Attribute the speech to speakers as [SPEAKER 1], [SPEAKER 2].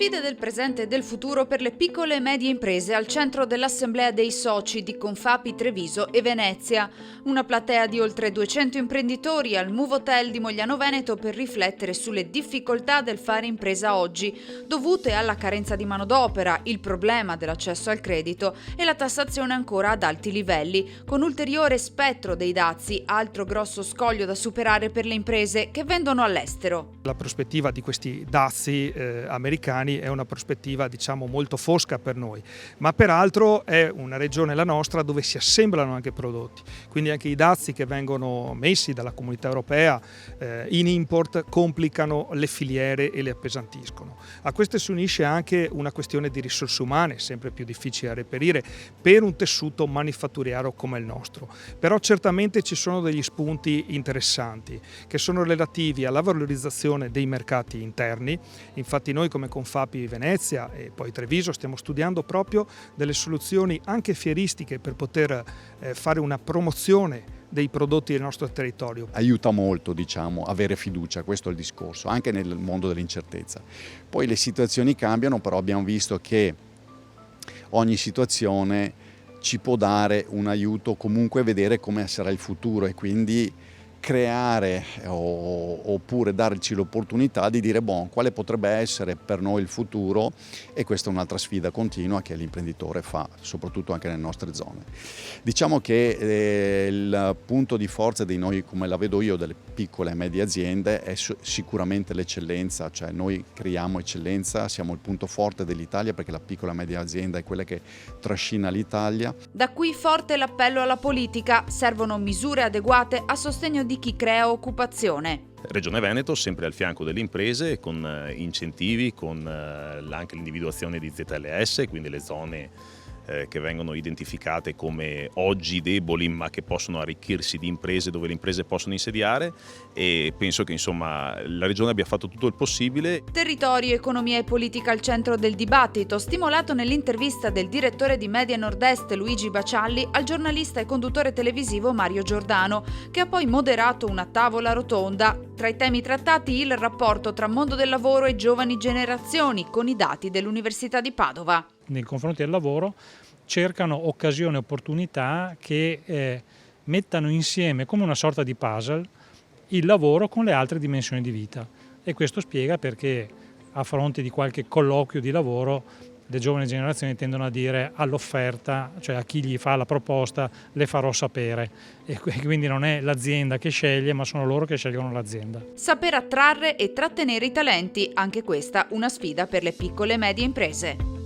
[SPEAKER 1] Sfide del presente e del futuro per le piccole e medie imprese al centro dell'Assemblea dei Soci di Confapi Treviso e Venezia. Una platea di oltre 200 imprenditori al Move Hotel di Mogliano Veneto per riflettere sulle difficoltà del fare impresa oggi, dovute alla carenza di manodopera, il problema dell'accesso al credito e la tassazione ancora ad alti livelli, con ulteriore spettro dei dazi, altro grosso scoglio da superare per le imprese che vendono all'estero.
[SPEAKER 2] La prospettiva di questi dazi americani è una prospettiva molto fosca per noi, ma peraltro è una regione, la nostra, dove si assemblano anche prodotti, quindi anche i dazi che vengono messi dalla comunità europea in import complicano le filiere e le appesantiscono. A questo si unisce anche una questione di risorse umane, sempre più difficile da reperire per un tessuto manifatturiero come il nostro, però certamente ci sono degli spunti interessanti che sono relativi alla valorizzazione dei mercati interni. Infatti noi come Confapi Venezia e poi Treviso stiamo studiando proprio delle soluzioni anche fieristiche per poter fare una promozione dei prodotti del nostro territorio.
[SPEAKER 3] Aiuta molto, avere fiducia, questo è il discorso, anche nel mondo dell'incertezza. Poi le situazioni cambiano, però abbiamo visto che ogni situazione ci può dare un aiuto, comunque vedere come sarà il futuro e quindi creare oppure darci l'opportunità di dire quale potrebbe essere per noi il futuro, e questa è un'altra sfida continua che l'imprenditore fa, soprattutto anche nelle nostre zone. Diciamo che il punto di forza di noi, come la vedo io, delle piccole e medie aziende è sicuramente l'eccellenza, cioè noi creiamo eccellenza, siamo il punto forte dell'Italia perché la piccola e media azienda è quella che trascina l'Italia.
[SPEAKER 1] Da qui forte l'appello alla politica, servono misure adeguate a sostegno di chi crea occupazione.
[SPEAKER 4] Regione Veneto sempre al fianco delle imprese con incentivi, con anche l'individuazione di ZLS, quindi le zone che vengono identificate come oggi deboli ma che possono arricchirsi di imprese, dove le imprese possono insediare, e penso che la Regione abbia fatto tutto il possibile.
[SPEAKER 1] Territorio, economia e politica al centro del dibattito, stimolato nell'intervista del direttore di Media Nord-Est Luigi Bacialli al giornalista e conduttore televisivo Mario Giordano, che ha poi moderato una tavola rotonda. Tra i temi trattati il rapporto tra mondo del lavoro e giovani generazioni, con i dati dell'Università di Padova.
[SPEAKER 5] Nei confronti del lavoro cercano occasioni e opportunità che mettano insieme come una sorta di puzzle il lavoro con le altre dimensioni di vita, e questo spiega perché a fronte di qualche colloquio di lavoro le giovani generazioni tendono a dire all'offerta, cioè a chi gli fa la proposta, le farò sapere, e quindi non è l'azienda che sceglie ma sono loro che scelgono l'azienda.
[SPEAKER 1] Saper attrarre e trattenere i talenti, anche questa una sfida per le piccole e medie imprese.